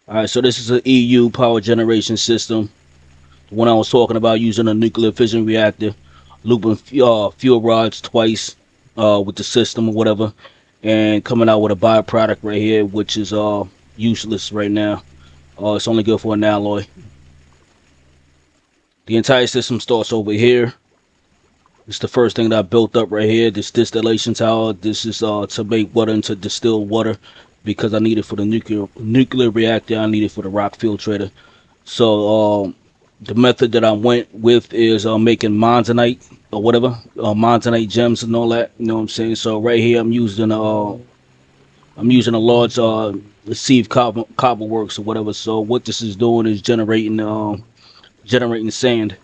Alright, so this is an EU power generation system. The one I was talking about using a nuclear fission reactor, looping fuel rods twice with the system or whatever, and coming out with a byproduct right here, which is useless right now. It's only good for an alloy. The entire system starts over here. It's the first thing that I built up right here. This distillation tower. This is to make water into distilled water because I need it for the nuclear reactor. I need it for the rock filtrator. So the method that I went with is making monzonite or whatever, monzonite gems and all that. You know what I'm saying? So right here I'm using a large sieve copper works or whatever. So what this is doing is generating sand.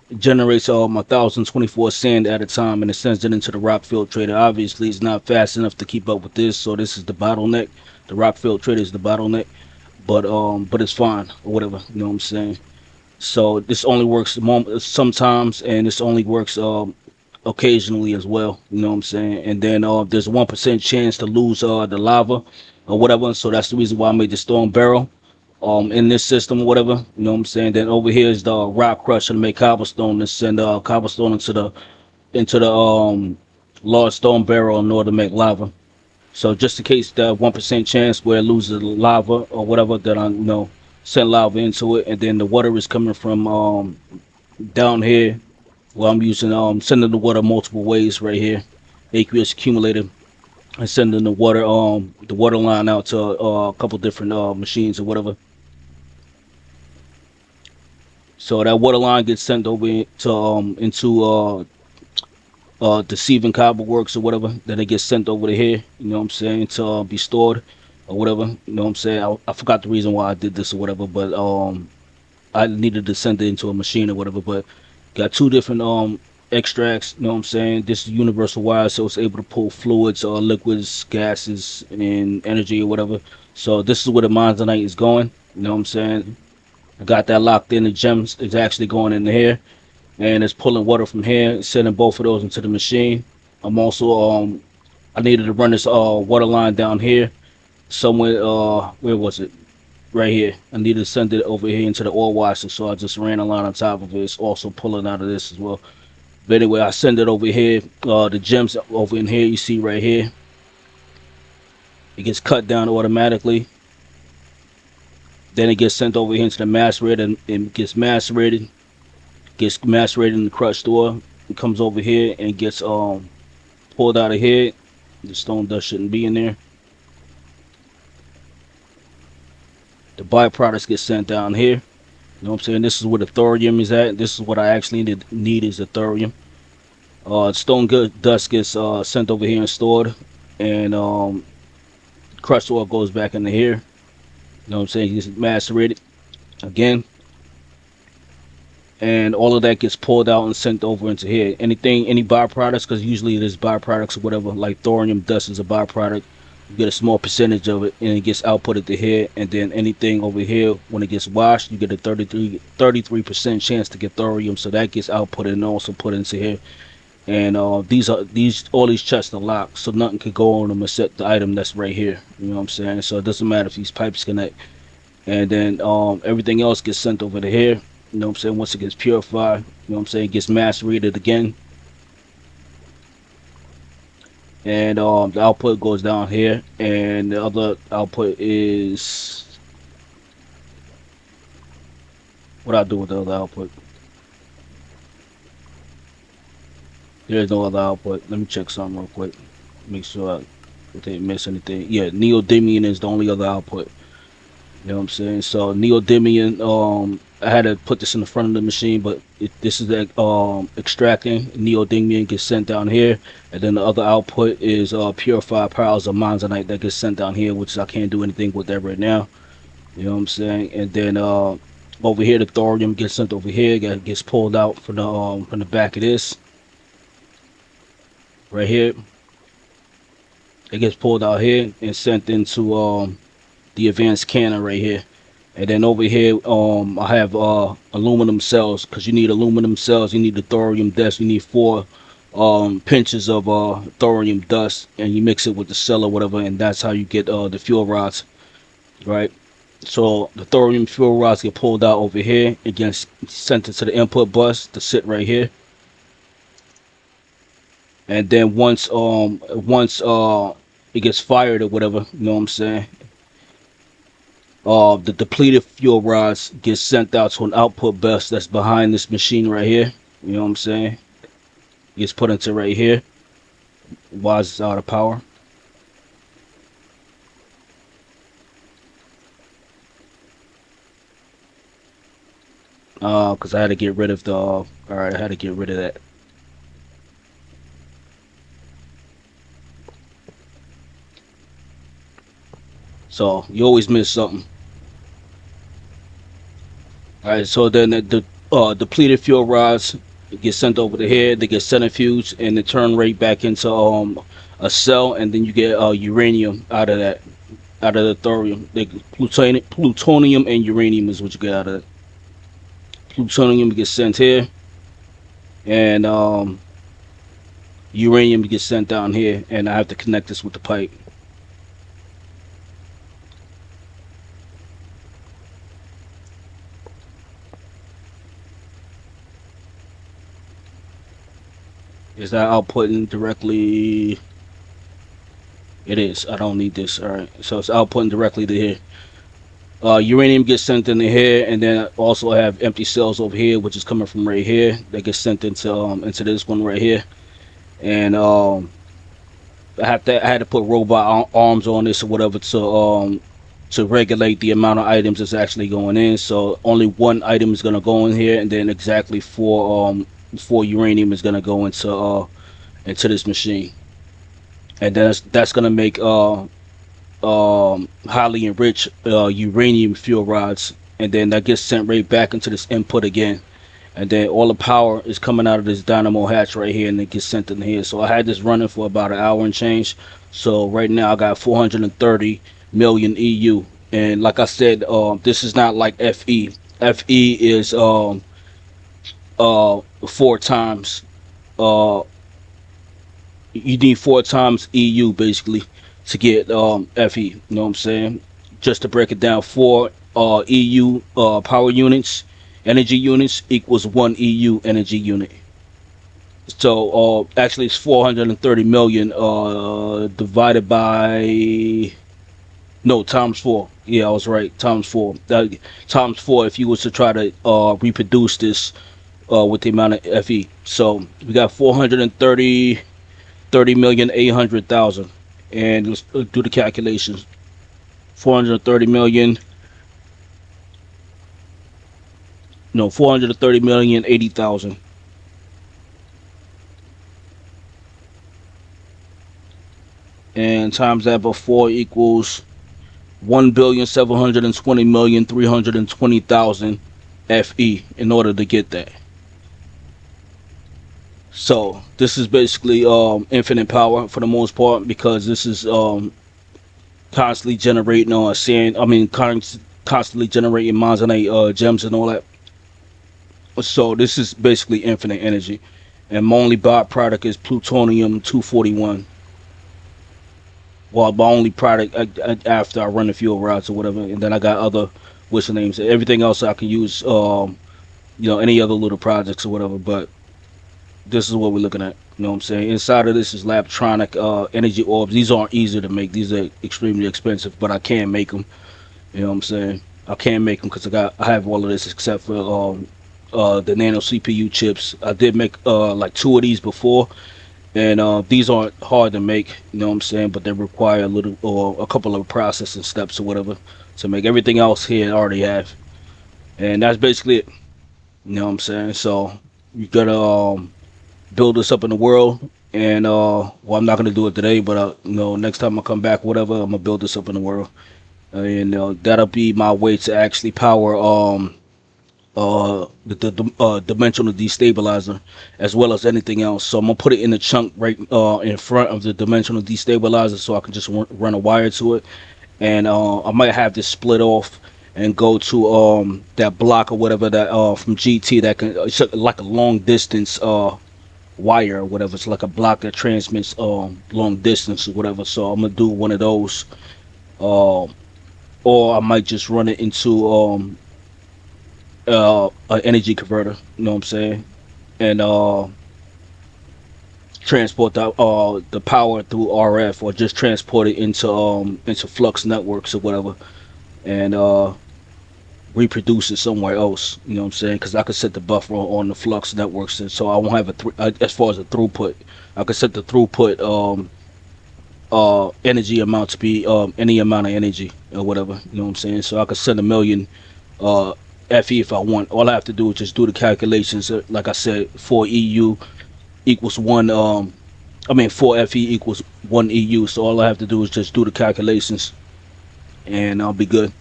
It generates 1024 sand at a time and it sends it into the rock filtrator. Obviously, it's not fast enough to keep up with this, so this is the bottleneck. The rock filtrator is the bottleneck, but it's fine or whatever. You know what I'm saying? So this only works sometimes, and this only works occasionally as well. You know what I'm saying? And then there's a 1% chance to lose the lava or whatever. So that's the reason why I made the stone barrel in this system or whatever. You know what I'm saying? Then over here is the rock crusher to make cobblestone and send cobblestone into the large stone barrel in order to make lava. So just in case the 1% chance where it loses the lava or whatever, that I send lava into it, and then the water is coming from down here. Well, I'm using sending the water multiple ways right here. Aqueous accumulator and sending the water line out to a couple different machines or whatever. So that water line gets sent over into deceiving copper works or whatever. Then it gets sent over to here. You know what I'm saying, to be stored or whatever. You know what I'm saying. I forgot the reason why I did this or whatever, but I needed to send it into a machine or whatever. But got two different extracts. You know what I'm saying. This is universal wire, so it's able to pull fluids, liquids, gases, and energy or whatever. So this is where the monzonite is going. You know what I'm saying. I got that locked in. The gems is actually going in here, and it's pulling water from here, sending both of those into the machine. I'm also I needed to run this water line down here somewhere. Where was it? Right here. I needed to send it over here into the oil washer, so I just ran a line on top of it. It's also pulling out of this as well. But anyway, I send it over here. The gems over in here, you see right here. It gets cut down automatically. Then it gets sent over here into the macerator, and it gets macerated in the crushed ore. It comes over here and gets pulled out of here. The stone dust shouldn't be in there. The byproducts get sent down here. You know what I'm saying? This is where the thorium is at. This is what I actually need is the thorium. Stone dust gets sent over here and stored, and crushed ore goes back into here. You know what I'm saying? It's macerated again, and all of that gets pulled out and sent over into here. Any byproducts, because usually there's byproducts or whatever, like thorium dust is a byproduct. You get a small percentage of it, and it gets outputted to here. And then anything over here, when it gets washed, you get a 33% chance to get thorium, so that gets outputted and also put into here. And all these chests are locked, so nothing could go on them except the item that's right here. You know what I'm saying? So it doesn't matter if these pipes connect. And then everything else gets sent over to here. You know what I'm saying? Once it gets purified, you know what I'm saying, it gets macerated again. And the output goes down here, and the other output is what I do with the other output. There's no other output. Let me check something real quick. Make sure I didn't miss anything. Yeah, neodymium is the only other output. You know what I'm saying? So neodymium, I had to put this in the front of the machine, but this is the extracting. Neodymium gets sent down here, and then the other output is purified piles of monzonite that gets sent down here, which I can't do anything with that right now. You know what I'm saying? And then over here, the thorium gets sent over here, gets pulled out from the back of this right here. It gets pulled out here and sent into the advanced cannon right here. And then over here, I have aluminum cells, because you need aluminum cells. You need the thorium dust. You need pinches of thorium dust, and you mix it with the cell or whatever, and that's how you get the fuel rods, right? So the thorium fuel rods get pulled out over here and gets sent into the input bus to sit right here. And then once it gets fired or whatever, you know what I'm saying? The depleted fuel rods get sent out to an output bus that's behind this machine right here. You know what I'm saying? Gets put into right here while it's out of power. Cause I had to get rid of the. All right, I had to get rid of that. So you always miss something. All right, so then the depleted fuel rods get sent over the head. They get centrifuged and they turn right back into a cell, and then you get uranium out of that, out of the thorium. Plutonium and uranium is what you get out of it. Plutonium gets sent here, and uranium gets sent down here, and I have to connect this with the pipe. Is that outputting directly? It is. I don't need this. All right, so it's outputting directly to here. Uranium gets sent into here, and then I also have empty cells over here, which is coming from right here. That gets sent into this one right here, and I had to put robot arms on this or whatever to regulate the amount of items that's actually going in. So only one item is gonna go in here, and then exactly four uranium is gonna go into this machine, and that's gonna make highly enriched uranium fuel rods, and then that gets sent right back into this input again, and then all the power is coming out of this dynamo hatch right here, and it gets sent in here. So I had this running for about an hour and change. So right now I got 430 million EU, and like I said, this is not like FE. FE is four times uh you need four times EU basically to get FE. You know what I'm saying? Just to break it down, four EU power units, energy units equals one EU energy unit. So actually, it's 430 million divided by no times four. Yeah, I was right. Times four. Times four. If you was to try to reproduce this with the amount of FE, so we got 430,800,000, and let's do the calculations. 430 million, no, 430,080,000, and times that by four equals 1,720,320,000 FE in order to get that. So this is basically infinite power for the most part, because this is constantly generating sand. I mean, constantly generating monzonite gems and all that. So this is basically infinite energy, and my only byproduct is plutonium 241. Well, my only product after I run the fuel rods or whatever, and then I got other what's the names. Everything else I can use, any other little projects or whatever. But this is what we're looking at. You know what I'm saying? Inside of this is Labtronic energy orbs. These aren't easy to make. These are extremely expensive, but I can make them. You know what I'm saying? I can make them because I have all of this except for the nano CPU chips. I did make like two of these before, and these aren't hard to make. You know what I'm saying? But they require a little or a couple of processing steps or whatever to make. Everything else here I already have, and that's basically it. You know what I'm saying? So you gotta build this up in the world, and well, I'm not gonna do it today, but next time I come back, whatever, I'm gonna build this up in the world, and that'll be my way to actually power the dimensional destabilizer as well as anything else. So I'm gonna put it in the chunk right in front of the dimensional destabilizer, so I can just run a wire to it, and I might have this split off and go to that block or whatever that from GT that can, it's like a long distance wire or whatever. It's like a block that transmits long distance or whatever. So I'm gonna do one of those. Um, or I might just run it into an energy converter. You know what I'm saying? And transport the power through RF, or just transport it into flux networks or whatever, and reproduce it somewhere else. You know what I'm saying? Because I could set the buffer on the flux networks, and so I won't have as far as the throughput. I could set the throughput energy amount to be any amount of energy or whatever. You know what I'm saying? So I could send a million uh FE if I want. All I have to do is just do the calculations. Like I said, 4 EU equals one. I mean 4 FE equals 1 EU. So all I have to do is just do the calculations, and I'll be good.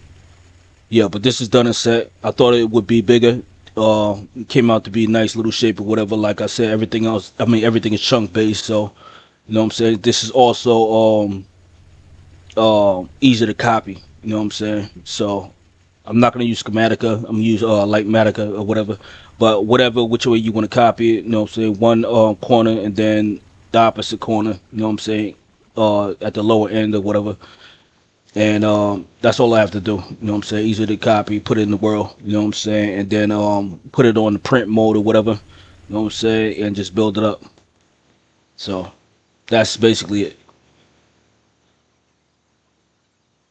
Yeah, but this is done and set. I thought it would be bigger. It came out to be a nice little shape or whatever. Like I said, everything else. I mean, everything is chunk based. So you know what I'm saying. This is also easy to copy. You know what I'm saying. So I'm not gonna use Schematica. I'm gonna use Lightmatica or whatever. But whatever, which way you want to copy it. You know what I'm saying. One corner and then the opposite corner. You know what I'm saying. At the lower end or whatever. And that's all I have to do. You know what I'm saying? Easy to copy, put it in the world. You know what I'm saying? And then put it on the print mode or whatever. You know what I'm saying? And just build it up. So that's basically it.